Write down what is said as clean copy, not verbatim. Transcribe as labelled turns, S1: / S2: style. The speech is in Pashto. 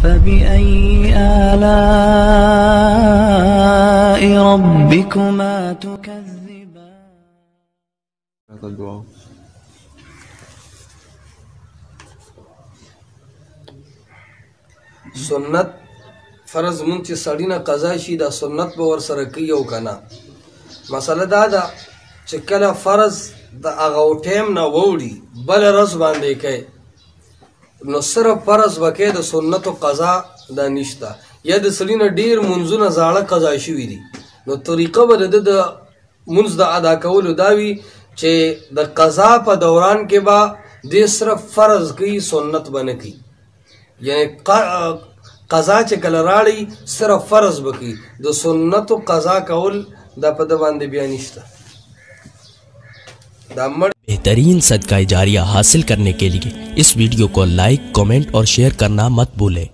S1: فبأي آلاء ربكما تكذبان.
S2: سنت فرض مونږ چې سړی نه قضا شي دا سنت به ورسره کوي او که نه. مسله دا ده چې کله فرض د هغه ټایم نه ووړي بله ورځ باندې کوي نو صرف فرض به کوي، د سنتو قضا دا نشته. یا د سړي نه ډېر مونځونه زاړه قضا شوي دي نو طریقه به د ده د مونځ د ادا کولو دا وي چې د قضا په دوران کې به دې صرف فرض کوي، سنت به نه کوي. یعنی قضا چې کله راړي صرف فرض به کوي، د سنتو قضا کول دا په ده باندې بیا نشته.
S3: बेहतरीन सदका जारिया हासिल करने के लिए इस वीडियो को लाइक, कमेंट और शेयर करना मत भूलें।